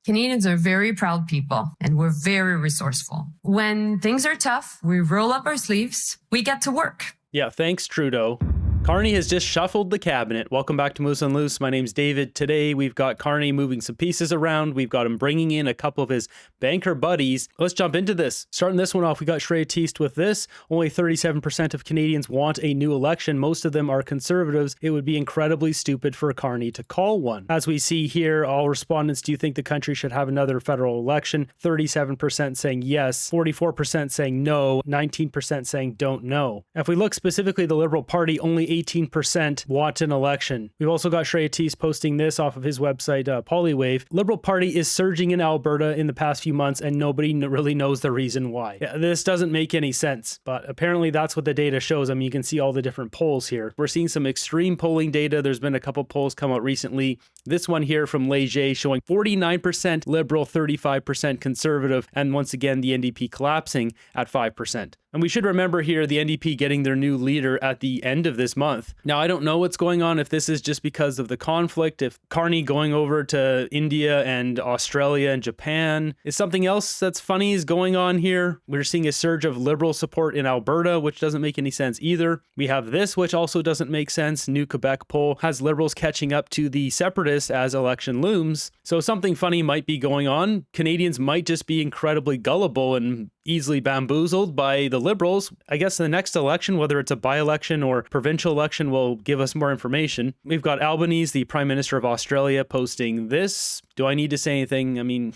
Canadians are very proud people and we're very resourceful. When things are tough, we roll up our sleeves, we get to work. Yeah, thanks, Trudeau. Carney has just shuffled the cabinet. Welcome back to Moose on Loose. My name's David. Today, we've got Carney moving some pieces around. We've got him bringing in a couple of his banker buddies. Let's jump into this. Starting this one off, we got Shreya Teest with this. Only 37% of Canadians want a new election. Most of them are conservatives. It would be incredibly stupid for Carney to call one. As we see here, all respondents, do you think the country should have another federal election? 37% saying yes, 44% saying no, 19% saying don't know. If we look specifically at the Liberal Party, only 18% want an election. We've also got Shreya Teest posting this off of his website, Polywave. Liberal Party is surging in Alberta in the past few months and nobody really knows the reason why. Yeah, this doesn't make any sense, but apparently that's what the data shows. I mean, you can see all the different polls here. We're seeing some extreme polling data. There's been a couple polls come out recently. This one here from Leger showing 49% Liberal, 35% Conservative, and once again, the NDP collapsing at 5%. And we should remember here the NDP getting their new leader at the end of this month. Now, I don't know what's going on, if this is just because of the conflict, if Carney going over to India and Australia and Japan is something else that's funny is going on here. We're seeing a surge of Liberal support in Alberta, which doesn't make any sense either. We have this, which also doesn't make sense. New Cpac poll has Liberals catching up to the Separatists as election looms. So something funny might be going on. Canadians might just be incredibly gullible and easily bamboozled by the Liberals. I guess the next election, whether it's a by-election or provincial election, will give us more information. We've got Albanese, the Prime Minister of Australia, posting this. Do I need to say anything? I mean,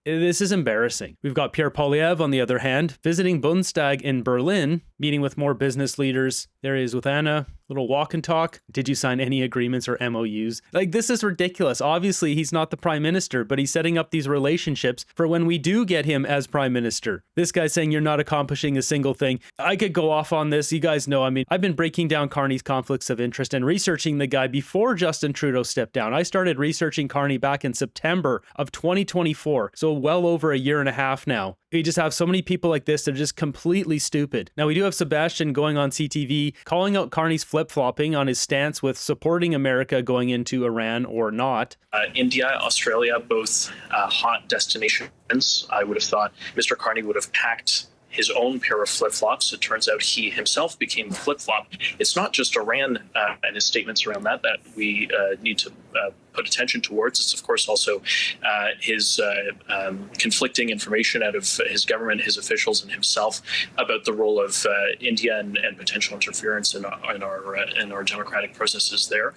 this is embarrassing. We've got Pierre Poilievre, on the other hand, visiting Bundestag in Berlin, meeting with more business leaders. There he is with Anna. Little walk and talk. Did you sign any agreements or MOUs? Like, this is ridiculous. Obviously, he's not the prime minister, but he's setting up these relationships for when we do get him as prime minister. This guy's saying you're not accomplishing a single thing. I could go off on this. You guys know, I mean, I've been breaking down Carney's conflicts of interest and researching the guy before Justin Trudeau stepped down. I started researching Carney back in September of 2024. So well over a year and a half now. We just have so many people like this that are just completely stupid. Now, we do have Sebastian going on CTV, calling out Carney's flip-flopping on his stance with supporting America going into Iran or not. India, Australia, both hot destinations. I would have thought Mr. Carney would have packed his own pair of flip-flops. It turns out he himself became a flip-flop. It's not just Iran and his statements around that we need to put attention towards. It's, of course, also his conflicting information out of his government, his officials, and himself about the role of India and potential interference in our democratic processes there.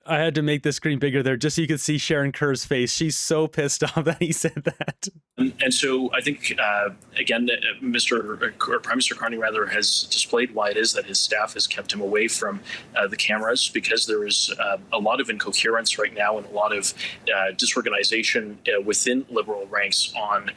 I had to make the screen bigger there just so you could see Sharon Kerr's face. She's so pissed off that he said that. And so I think, again, Prime Minister Carney has displayed why it is that his staff has kept him away from the cameras, because there is a lot of incoherence right now and a lot of disorganization within Liberal ranks on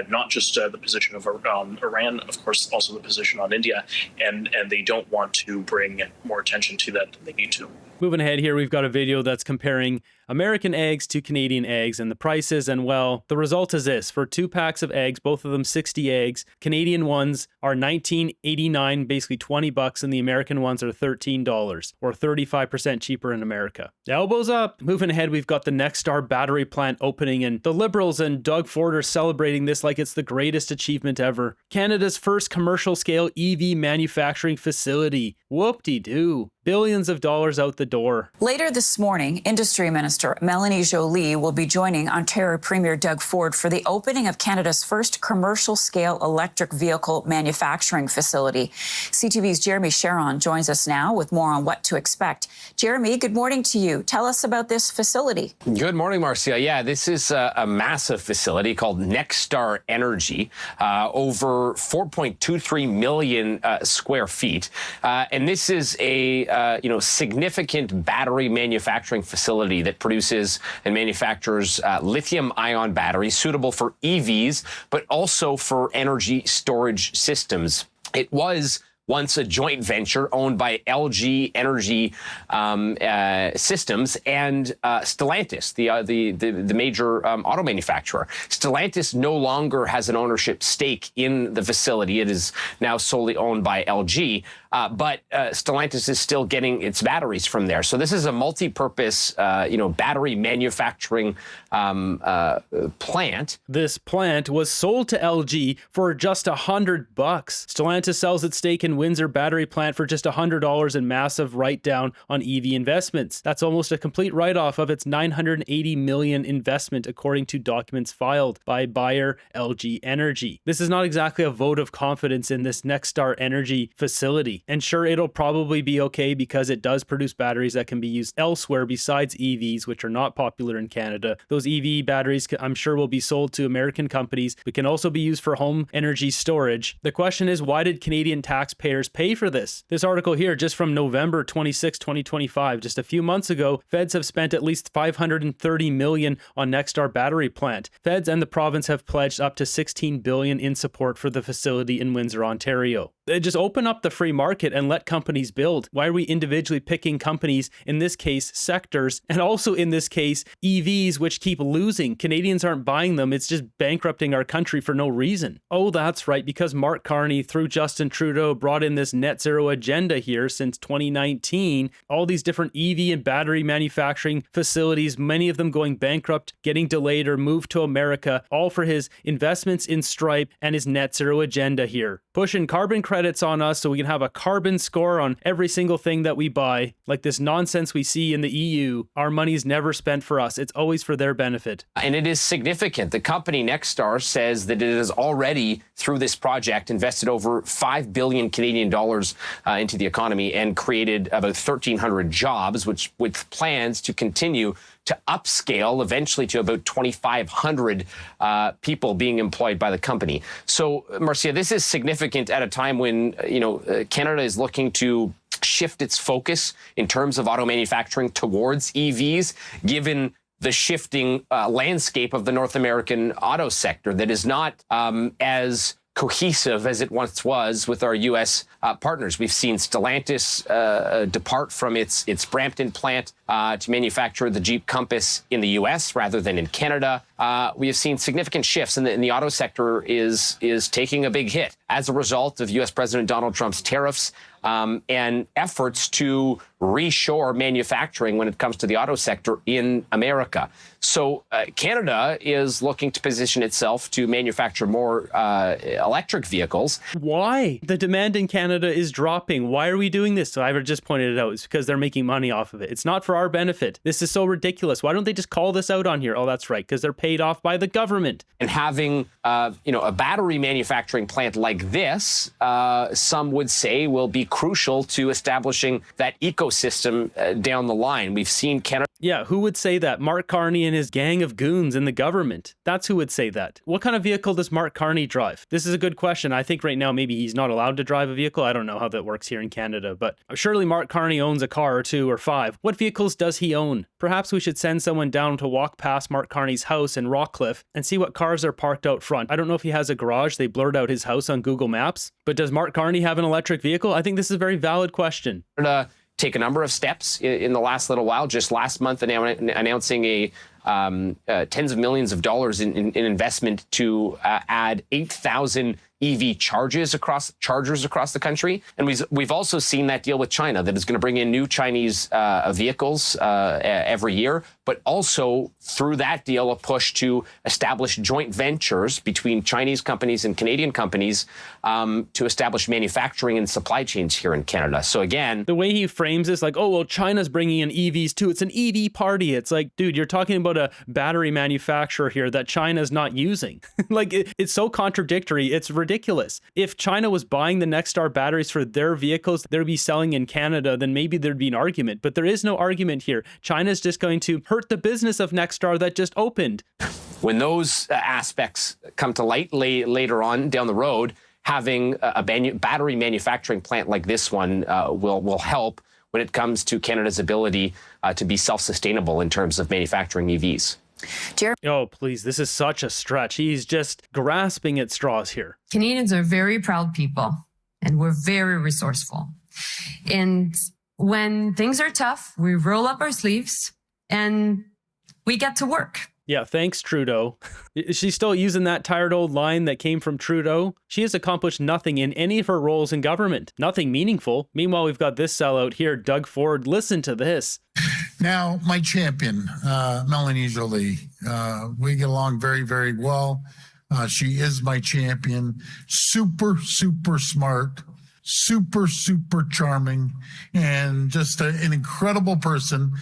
not just the position of Iran, of course, also the position on India, and they don't want to bring more attention to that than they need to. Moving ahead here, we've got a video that's comparing American eggs to Canadian eggs and the prices, and well, the result is this. For 2 packs of eggs, both of them 60 eggs, Canadian ones are $19.89, basically $20, and the American ones are $13, or 35% cheaper in America. Elbows up! Moving ahead, we've got the Nexstar battery plant opening, and the Liberals and Doug Ford are celebrating this like it's the greatest achievement ever. Canada's first commercial-scale EV manufacturing facility. Whoop-de-doo. Billions of dollars out the door. Later this morning, Industry Minister Melanie Joly will be joining Ontario Premier Doug Ford for the opening of Canada's first commercial-scale electric vehicle manufacturing facility. CTV's Jeremy Sharon joins us now with more on what to expect. Jeremy, good morning to you. Tell us about this facility. Good morning, Marcia. Yeah, this is a massive facility called Nexstar Energy, over 4.23 million square feet. And this is a significant battery manufacturing facility that produces and manufactures lithium-ion batteries suitable for EVs, but also for energy storage systems. It was once a joint venture owned by LG Energy Systems and Stellantis, the major auto manufacturer. Stellantis no longer has an ownership stake in the facility. It is now solely owned by LG. but Stellantis is still getting its batteries from there. So this is a multi-purpose, battery manufacturing plant. This plant was sold to LG for just $100. Stellantis sells its stake in Windsor battery plant for just $100 in massive write-down on EV investments. That's almost a complete write-off of its $980 million investment, according to documents filed by buyer LG Energy. This is not exactly a vote of confidence in this Nexstar Energy facility. And sure, it'll probably be okay because it does produce batteries that can be used elsewhere besides EVs, which are not popular in Canada. Those EV batteries, I'm sure, will be sold to American companies, but can also be used for home energy storage. The question is, why did Canadian taxpayers pay for this? This article here, just from November 26, 2025, just a few months ago, feds have spent at least $530 million on Nexstar battery plant. Feds and the province have pledged up to $16 billion in support for the facility in Windsor, Ontario. Just open up the free market and let companies build. Why are we individually picking companies, in this case, sectors, and also in this case, EVs, which keep losing? Canadians aren't buying them. It's just bankrupting our country for no reason. Oh, that's right, because Mark Carney, through Justin Trudeau, brought in this net zero agenda here since 2019. All these different EV and battery manufacturing facilities, many of them going bankrupt, getting delayed or moved to America, all for his investments in Stripe and his net zero agenda here. Pushing carbon credits on us so we can have a carbon score on every single thing that we buy. Like this nonsense we see in the EU, our money's never spent for us. It's always for their benefit. And it is significant. The company Nexstar says that it has already, through this project, invested over 5 billion Canadian dollars into the economy and created about 1,300 jobs, which with plans to continue to upscale eventually to about 2,500 people being employed by the company. So, Marcia, this is significant at a time when, Canada is looking to shift its focus in terms of auto manufacturing towards EVs, given the shifting landscape of the North American auto sector that is not as cohesive as it once was with our U.S. Partners. We've seen Stellantis depart from its Brampton plant to manufacture the Jeep Compass in the U.S. rather than in Canada. We have seen significant shifts, and the auto sector is taking a big hit as a result of U.S. President Donald Trump's tariffs and efforts to reshore manufacturing when it comes to the auto sector in America. So Canada is looking to position itself to manufacture more electric vehicles. Why? The demand in Canada is dropping. Why are we doing this? So I just pointed it out. It's because they're making money off of it. It's not for our benefit. This is so ridiculous. Why don't they just call this out on here? Oh, that's right, because they're paid off by the government. And having, a battery manufacturing plant like this, some would say will be crucial to establishing that ecosystem down the line. We've seen Canada. Yeah, who would say that? Mark Carney and his gang of goons in the government. That's who would say that. What kind of vehicle does Mark Carney drive? This is a good question. I think right now maybe he's not allowed to drive a vehicle. I don't know how that works here in Canada, but surely Mark Carney owns a car or two or five. What vehicles does he own? Perhaps we should send someone down to walk past Mark Carney's house in Rockcliffe and see what cars are parked out front. I don't know if he has a garage. They blurred out his house on Google Maps, but does Mark Carney have an electric vehicle? I think this is a very valid question. Take a number of steps in the last little while. Just last month, announcing a tens of millions of dollars in investment to add 8,000 EV chargers across the country. And we've also seen that deal with China that is going to bring in new Chinese vehicles every year, but also through that deal, a push to establish joint ventures between Chinese companies and Canadian companies to establish manufacturing and supply chains here in Canada. So again, the way he frames this, like, oh, well, China's bringing in EVs too. It's an EV party. It's like, dude, you're talking about a battery manufacturer here that China's not using. Like, it's so contradictory. It's ridiculous. If China was buying the Nexstar batteries for their vehicles they'd be selling in Canada, then maybe there'd be an argument. But there is no argument here. China's just going to hurt the business of Nexstar that just opened. When those aspects come to light later on down the road, having a battery manufacturing plant like this one will help when it comes to Canada's ability to be self-sustainable in terms of manufacturing EVs. Oh, please, this is such a stretch. He's just grasping at straws here. Canadians are very proud people, and we're very resourceful. And when things are tough, we roll up our sleeves and we get to work. Yeah, thanks, Trudeau. Is she still using that tired old line that came from Trudeau? She has accomplished nothing in any of her roles in government. Nothing meaningful. Meanwhile, we've got this sellout here, Doug Ford. Listen to this. Now, my champion, Melanie Joly. We get along very, very well. She is my champion. Super, super smart. Super, super charming. And just an incredible person.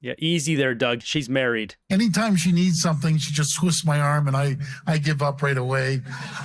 Yeah, easy there, Doug. She's married. Anytime she needs something, she just twists my arm and I give up right away.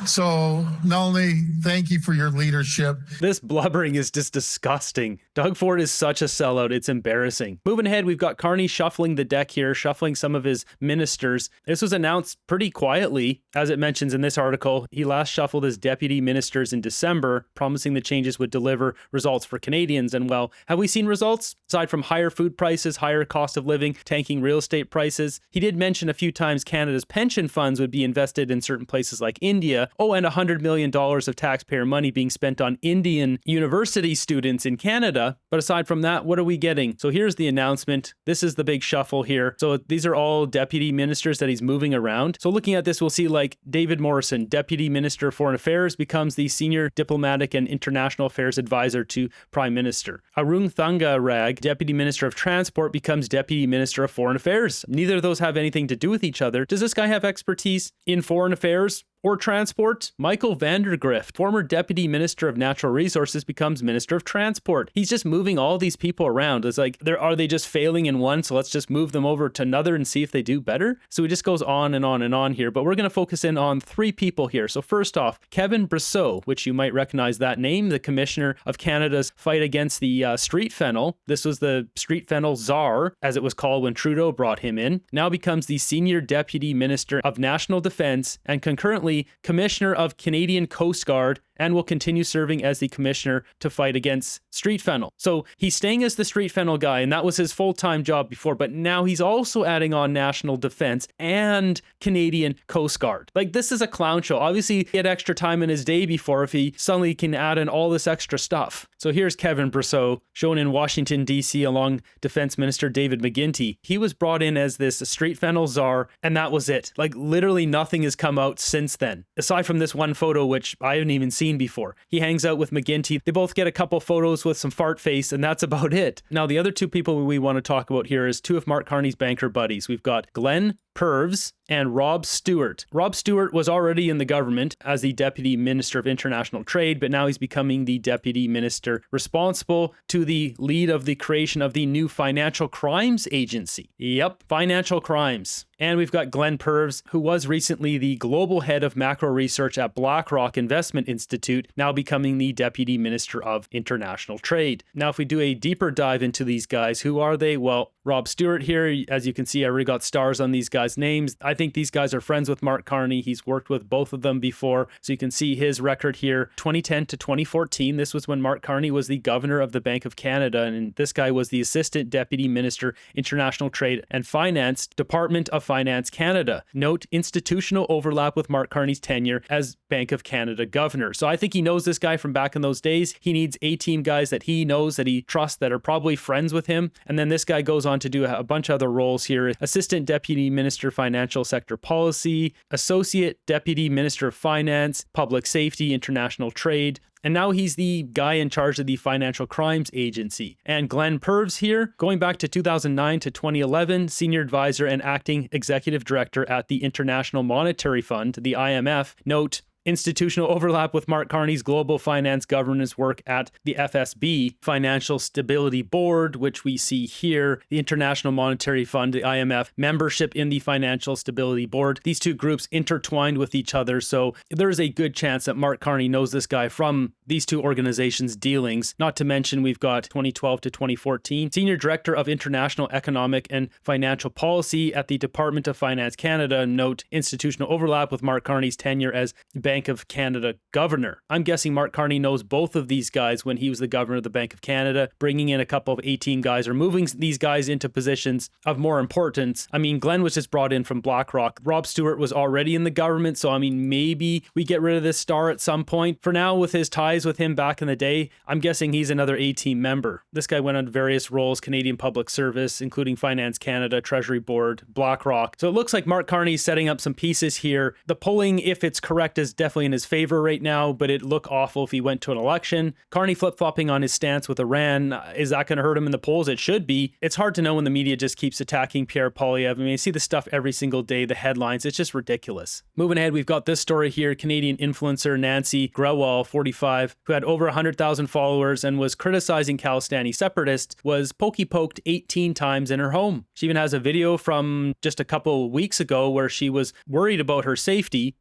So, Melanie, thank you for your leadership. This blubbering is just disgusting. Doug Ford is such a sellout. It's embarrassing. Moving ahead, we've got Carney shuffling the deck here, shuffling some of his ministers. This was announced pretty quietly, as it mentions in this article. He last shuffled his deputy ministers in December, promising the changes would deliver results for Canadians. And well, have we seen results? Aside from higher food prices, higher cost of living, tanking real estate prices. He did mention a few times Canada's pension funds would be invested in certain places like India. Oh, and $100 million of taxpayer money being spent on Indian university students in Canada. But aside from that, what are we getting? So here's the announcement. This is the big shuffle here. So these are all deputy ministers that he's moving around. So looking at this, we'll see like David Morrison, Deputy Minister of Foreign Affairs, becomes the Senior Diplomatic and International Affairs Advisor to Prime Minister. Arun Thangarag, Deputy Minister of Transport, becomes Deputy Minister of Foreign Affairs. Neither of those have anything to do with each other. Does this guy have expertise in foreign affairs or transport? Michael Vandergrift, former Deputy Minister of Natural Resources, becomes Minister of Transport. He's just moving all these people around. It's like, are they just failing in one? So let's just move them over to another and see if they do better. So he just goes on and on and on here. But we're going to focus in on three people here. So first off, Kevin Brosseau, which you might recognize that name, the Commissioner of Canada's fight against the street fennel. This was the street fennel czar, as it was called when Trudeau brought him in. Now becomes the Senior Deputy Minister of National Defence and concurrently Commissioner of Canadian Coast Guard, and will continue serving as the commissioner to fight against street fennel. So he's staying as the street fennel guy, and that was his full-time job before, but now he's also adding on national defense and Canadian Coast Guard. Like, this is a clown show. Obviously, he had extra time in his day before if he suddenly can add in all this extra stuff. So here's Kevin Brosseau, shown in Washington, D.C. along Defense Minister David McGuinty. He was brought in as this street fennel czar, and that was it. Like, literally nothing has come out since then, aside from this one photo, which I haven't even seen before. He hangs out with McGuinty. They both get a couple photos with some fart face, and that's about it. Now, the other two people we want to talk about here is two of Mark Carney's banker buddies. We've got Glenn Purves and Rob Stewart. Rob Stewart was already in the government as the Deputy Minister of International Trade, but now he's becoming the Deputy Minister responsible to the lead of the creation of the new Financial Crimes Agency. Yep, financial crimes. And we've got Glenn Purves, who was recently the global head of macro research at BlackRock Investment Institute, now becoming the Deputy Minister of International Trade. Now, if we do a deeper dive into these guys, who are they? Well, Rob Stewart here, as you can see, I already got stars on these guys' names. I think these guys are friends with Mark Carney. He's worked with both of them before. So you can see his record here, 2010 to 2014. This was when Mark Carney was the governor of the Bank of Canada. And this guy was the Assistant Deputy Minister, International Trade and Finance, Department of Finance Canada. Note institutional overlap with Mark Carney's tenure as Bank of Canada governor. So I think he knows this guy from back in those days. He needs A-team guys that he knows, that he trusts, that are probably friends with him. And then this guy goes on to do a bunch of other roles here. Assistant Deputy Minister, Financial Sector Policy, Associate Deputy Minister of Finance, Public Safety, International Trade. And now he's the guy in charge of the Financial Crimes Agency. And Glenn Purves here, going back to 2009 to 2011, Senior Advisor and Acting Executive Director at the International Monetary Fund, the IMF. Note, institutional overlap with Mark Carney's global finance governance work at the FSB, Financial Stability Board, which we see here, the International Monetary Fund, the IMF, membership in the Financial Stability Board. These two groups intertwined with each other, so there's a good chance that Mark Carney knows this guy from these two organizations' dealings. Not to mention, we've got 2012 to 2014, Senior Director of International Economic and Financial Policy at the Department of Finance Canada. Note, institutional overlap with Mark Carney's tenure as Bank Bank of Canada governor. I'm guessing Mark Carney knows both of these guys when he was the governor of the Bank of Canada, bringing in a couple of 18 guys or moving these guys into positions of more importance. I mean, Glenn was just brought in from BlackRock. Rob Stewart was already in the government, so I mean, maybe we get rid of this star at some point. For now, with his ties with him back in the day, I'm guessing he's another A-team member. This guy went on various roles, Canadian Public Service, including Finance Canada, Treasury Board, BlackRock. So it looks like Mark Carney's setting up some pieces here. The polling, if it's correct, is definitely in his favor right now, but it'd look awful if he went to an election. Carney flip-flopping on his stance with Iran, is that going to hurt him in the polls? It should be. It's hard to know when the media just keeps attacking Pierre Poilievre. I mean, I see the stuff every single day, the headlines. It's just ridiculous. Moving ahead, we've got this story here. Canadian influencer Nancy Grewal, 45, who had over 100,000 followers and was criticizing Khalistani separatists, was poked 18 times in her home. She even has a video from just a couple weeks ago where she was worried about her safety.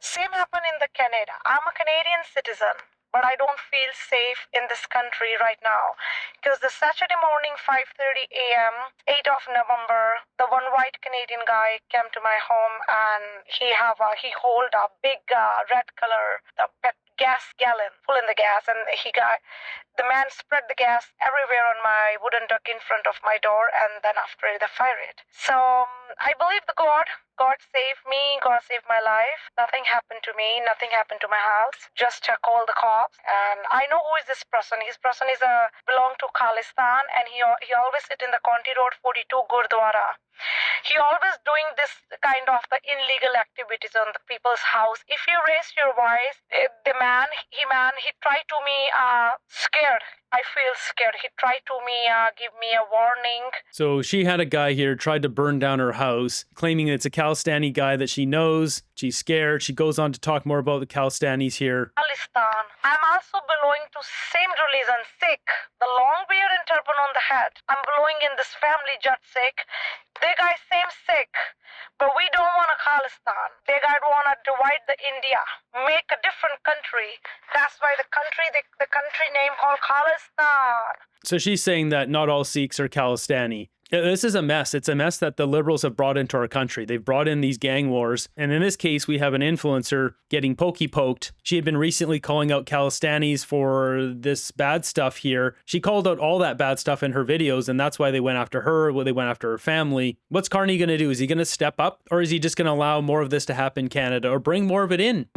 Same happened in the Canada. I'm a Canadian citizen, but I don't feel safe in this country right now because the Saturday morning 5:30 a.m. 8th of November, the one white Canadian guy came to my home and he hold a big red color gas gallon full in the gas, and the man spread the gas everywhere on my wooden duck in front of my door, and then after they fire it. So I believe the God saved me, God saved my life. Nothing happened to me, nothing happened to my house. Just call the cops. And I know who is this person. His person is belong to Khalistan, and he always sit in the County Road 42 Gurdwara. He always doing this kind of the illegal activities on the people's house. If you raise your voice, the man, he tried to me scared. I feel scared. He tried to me give me a warning. So she had a guy here tried to burn down her house, claiming it's a Khalistani guy that she knows. She's scared. She goes on to talk more about the Khalistanis here. Khalistan. I'm also belonging to same religion, Sikh. The long beard and turban on the head. I'm belonging in this family, Jat Sikh. They guys same Sikh. But we don't want a Khalistan. They guys want to divide the India, make a different country. That's why the country name called Khalistan. So she's saying that not all Sikhs are Khalistani. This is a mess. It's a mess that the Liberals have brought into our country. They've brought in these gang wars. And in this case, we have an influencer getting poked. She had been recently calling out Khalistanis for this bad stuff here. She called out all that bad stuff in her videos, and that's why they went after her, they went after her family. What's Carney going to do? Is he going to step up, or is he just going to allow more of this to happen in Canada or bring more of it in?